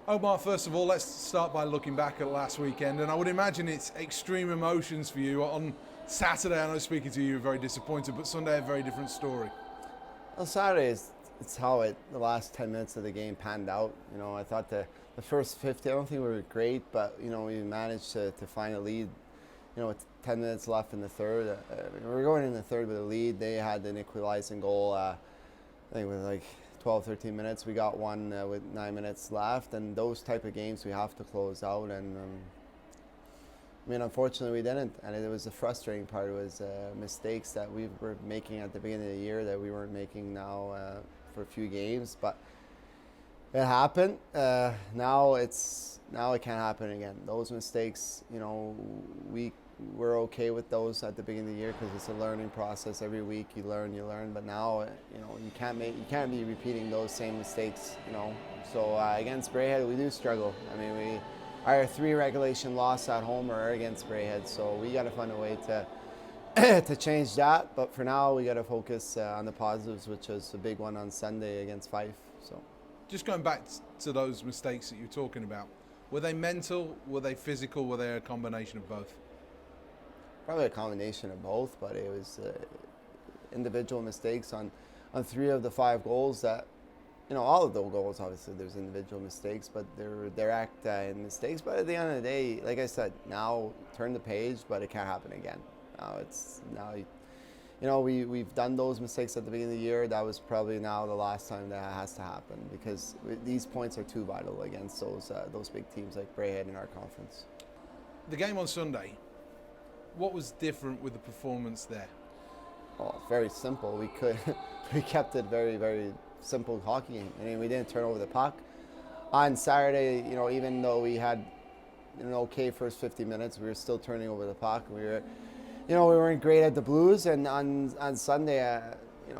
Omar, first of all, let's start by looking back at last weekend, and I would imagine it's extreme emotions for you. On Saturday, I know speaking to you, you were very disappointed, but Sunday, a very different story. Well, Saturday it's how the last 10 minutes of the game panned out. I thought the first 50, I don't think we were great, but we managed to find a lead. With 10 minutes left in the third, we were going in the third with a lead. They had an equalizing goal. I think with like 12, 13 minutes. We got one with 9 minutes left, and those type of games we have to close out. And unfortunately, we didn't. And it was the frustrating part. It was mistakes that we were making at the beginning of the year that we weren't making now for a few games. But it happened. Now it can't happen again. Those mistakes, we're okay with those at the beginning of the year because it's a learning process. Every week you learn. But now, you can't be repeating those same mistakes. So against Braehead, we do struggle. Our 3 regulation loss at home are against Braehead, so we got to find a way to to change that. But for now, we got to focus on the positives, which was a big one on Sunday against Fife. So, just going back to those mistakes that you're talking about, were they mental? Were they physical? Were they a combination of both? Probably a combination of both, but it was individual mistakes on 3 of the 5 goals. That all of those goals, obviously there's individual mistakes, but they're act in mistakes. But at the end of the day, like I said, now turn the page, but it can't happen again. We've done those mistakes at the beginning of the year. That was probably now the last time that has to happen, because these points are too vital against those big teams like Braehead in our conference. The game on Sunday, what was different with the performance there? Oh, very simple. We kept it very, very simple hockey game. We didn't turn over the puck. On Saturday, even though we had an okay first 50 minutes, we were still turning over the puck. We weren't great at the Blues, and on Sunday,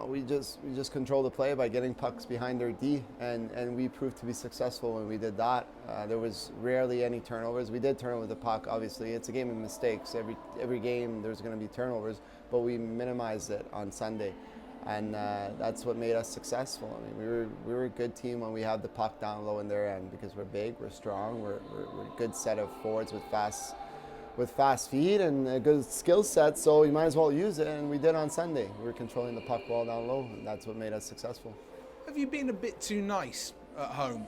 we just controlled the play by getting pucks behind their D, and we proved to be successful when we did that. There was rarely any turnovers. We did turn over the puck. Obviously, it's a game of mistakes. Every game there's going to be turnovers, but we minimized it on Sunday, and that's what made us successful. We were a good team when we had the puck down low in their end, because we're big, we're strong, we're a good set of forwards with fast feet and a good skill set, so you might as well use it, and we did on Sunday. We were controlling the puck ball down low, and that's what made us successful. Have you been a bit too nice at home?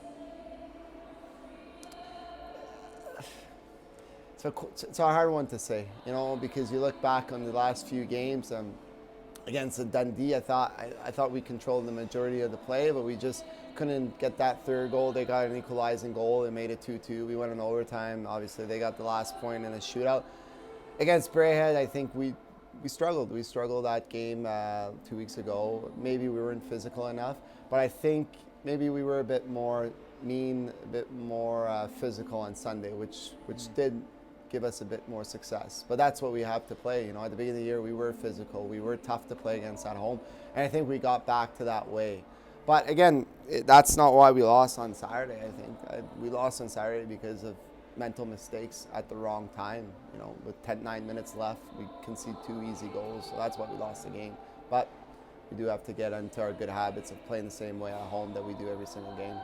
It's a hard one to say, because you look back on the last few games against the Dundee. I thought we controlled the majority of the play, but we just couldn't get that third goal. They got an equalizing goal. It made it 2-2. We went in overtime. Obviously, they got the last point in a shootout. Against Braehead, I think we struggled. We struggled that game 2 weeks ago. Maybe we weren't physical enough, but I think maybe we were a bit more mean, a bit more physical on Sunday, which did give us a bit more success. But that's what we have to play. At the beginning of the year, we were physical. We were tough to play against at home, and I think we got back to that way. But again, that's not why we lost on Saturday. I think we lost on Saturday because of mental mistakes at the wrong time. With 9 minutes left, we conceded 2 easy goals, so that's why we lost the game. But we do have to get into our good habits of playing the same way at home that we do every single game.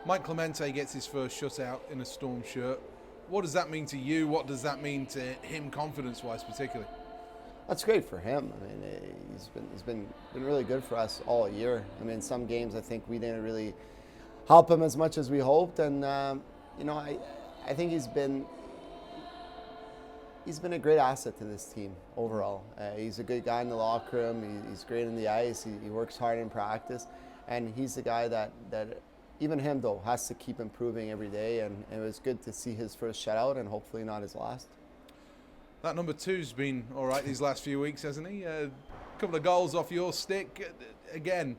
Mike Clemente gets his first shutout in a Storm shirt. What does that mean to you? What does that mean to him, confidence-wise, particularly? That's great for him. He's been really good for us all year. Some games I think we didn't really help him as much as we hoped, and I think he's been a great asset to this team overall. He's a good guy in the locker room. He's great in the ice. He works hard in practice, and he's the guy that even him, though, has to keep improving every day, and it was good to see his first shutout and hopefully not his last. That number 2's been all right these last few weeks, hasn't he? A couple of goals off your stick. Again,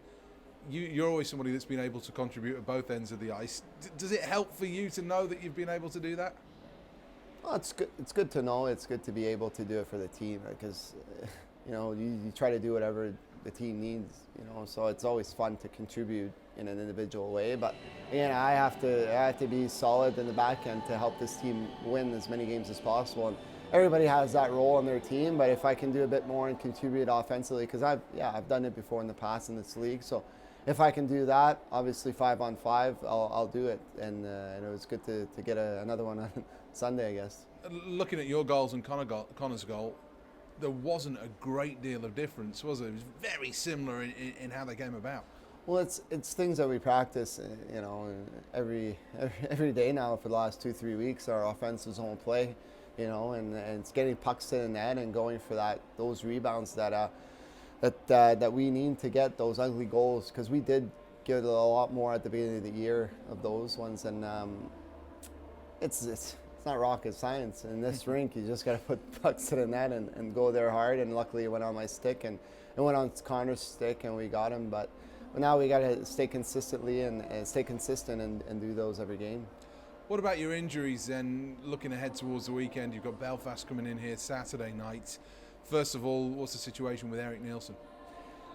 you're always somebody that's been able to contribute at both ends of the ice. Does it help for you to know that you've been able to do that? Well, it's good. It's good to know. It's good to be able to do it for the team, because you try to do whatever the team needs. So it's always fun to contribute in an individual way. But again, I have to be solid in the back end to help this team win as many games as possible. And everybody has that role on their team, but if I can do a bit more and contribute offensively, because I've done it before in the past in this league. So if I can do that, obviously 5-on-5, I'll do it. And it was good to get another one on Sunday, I guess. Looking at your goals and Connor's goal, there wasn't a great deal of difference, was there? It was very similar in how they came about. Well, it's things that we practice, every day now for the last 2-3 weeks. Our offensive zone play, and it's getting pucks to the net and going for those rebounds that we need to get those ugly goals, because we did get a lot more at the beginning of the year of those ones, and it's not rocket science. In this rink, you just got to put pucks to the net and go there hard, and luckily it went on my stick and it went on Connor's stick and we got him, but now we got to stay consistent and do those every game. What about your injuries then, looking ahead towards the weekend? You've got Belfast coming in here Saturday night. First of all, what's the situation with Eric Nielsen?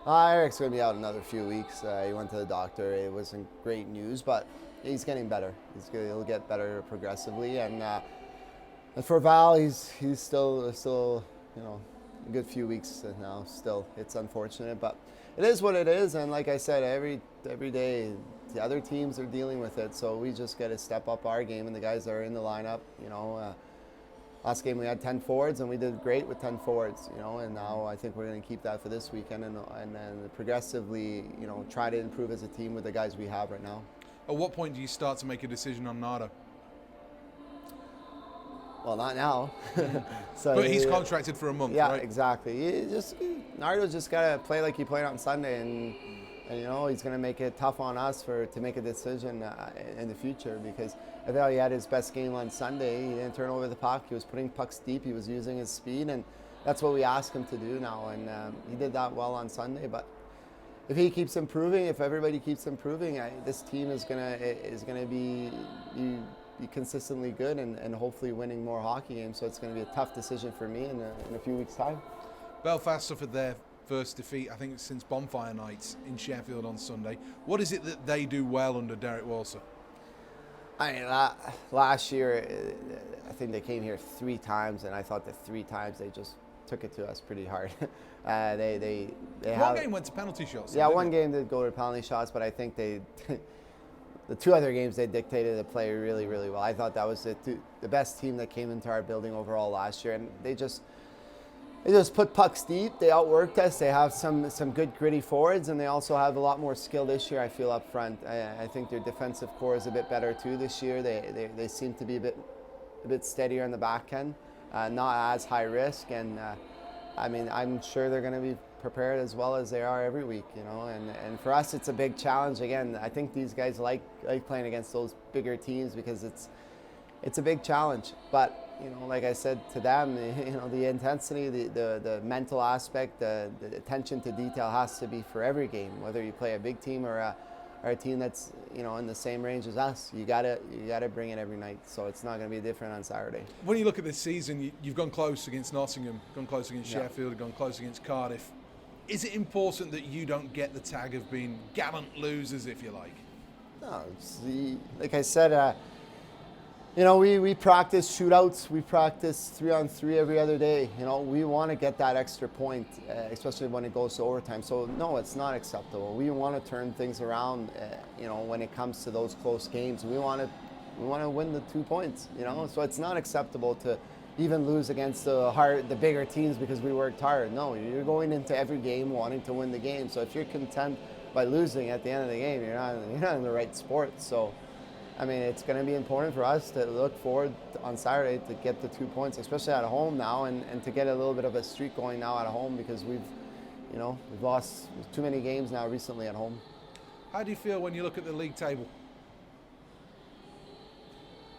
Eric's going to be out another few weeks. He went to the doctor. It wasn't great news, but he's getting better. He'll get better progressively. And for Val, he's still a good few weeks now. Still, it's unfortunate, but it is what it is. And like I said, every day the other teams are dealing with it, so we just got to step up our game. And the guys that are in the lineup, last game we had 10 forwards and we did great with 10 forwards, and now I think we're going to keep that for this weekend and then progressively, try to improve as a team with the guys we have right now. At what point do you start to make a decision on Nardo? Well, not now. But he's contracted for a month, yeah, right? Exactly. Nardo's just got to play like he played on Sunday, and he's going to make it tough on us to make a decision in the future, because I thought he had his best game on Sunday. He didn't turn over the puck. He was putting pucks deep. He was using his speed, and that's what we ask him to do now. And he did that well on Sunday. But if he keeps improving, if everybody keeps improving, this team is gonna be consistently good and hopefully winning more hockey games. So it's going to be a tough decision for me in a few weeks' time. Belfast suffered their first defeat, I think, since Bonfire Nights in Sheffield on Sunday. What is it that they do well under Derek Walser? I mean, last year, I think they came here 3 times, and I thought that 3 times they just took it to us pretty hard. One game went to penalty shots. Yeah, one game did go to penalty shots, but I think the 2 other games they dictated the play really, really well. I thought that was the best team that came into our building overall last year, and they just put pucks deep. They outworked us. They have some good gritty forwards, and they also have a lot more skill this year, I feel, up front. I think their defensive core is a bit better too this year. They seem to be a bit steadier on the back end, not as high risk, and I mean, I'm sure they're going to be prepared as well as they are every week, and for us it's a big challenge. Again, I think these guys like playing against those bigger teams because it's a big challenge, but like I said to them, the intensity, the mental aspect, the attention to detail has to be for every game, whether you play a big team or a team that's in the same range as us. You gotta bring it every night, so it's not going to be different on Saturday. When you look at this season, you've gone close against Nottingham, gone close against Sheffield, gone close against Cardiff. Is it important that you don't get the tag of being gallant losers, if you like? No, like I said, we practice shootouts. We practice 3-on-3 every other day. We want to get that extra point, especially when it goes to overtime. So no, it's not acceptable. We want to turn things around. When it comes to those close games, we want to win the 2 points. So it's not acceptable to even lose against the bigger teams because we worked hard. No, you're going into every game wanting to win the game. So if you're content by losing at the end of the game, you're not in the right sport. So, I mean, it's going to be important for us to look forward on Saturday to get the 2 points, especially at home now, and to get a little bit of a streak going now at home, because we've lost too many games now recently at home. How do you feel when you look at the league table?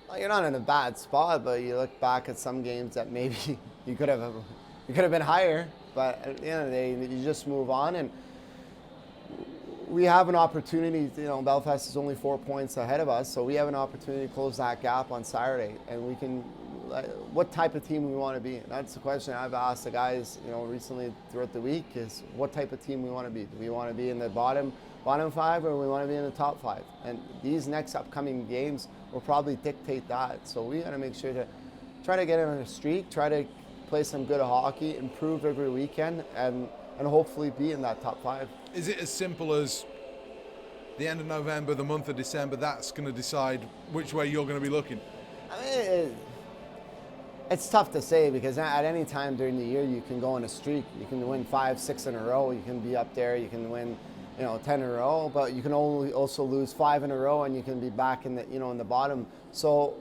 Well, you're not in a bad spot, but you look back at some games that maybe you could have been higher. But at the end of the day, you just move on, and we have an opportunity. Belfast is only 4 points ahead of us, so we have an opportunity to close that gap on Saturday, and we can. What type of team we want to be? And that's the question I've asked the guys, recently throughout the week, is what type of team we want to be. Do we want to be in the bottom 5, or we want to be in the top 5? And these next upcoming games will probably dictate that. So we got to make sure to try to get on a streak, try to play some good hockey, improve every weekend, and hopefully be in that top 5. Is it as simple as the end of November, the month of December, that's going to decide which way you're going to be looking? I mean, it's tough to say because at any time during the year you can go on a streak. You can win 5, 6 in a row. You can be up there. You can win, 10 in a row. But you can only also lose 5 in a row, and you can be back in the, in the bottom. So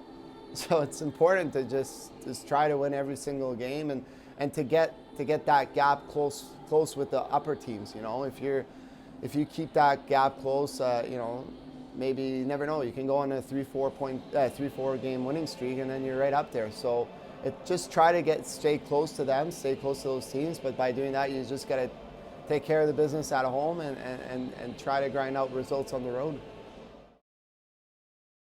it's important to just try to win every single game and to get that gap close with the upper teams. If you keep that gap close, maybe you never know. You can go on a 3-4 game winning streak, and then you're right up there. So just try to stay close to them, stay close to those teams. But by doing that, you just got to take care of the business at home and try to grind out results on the road.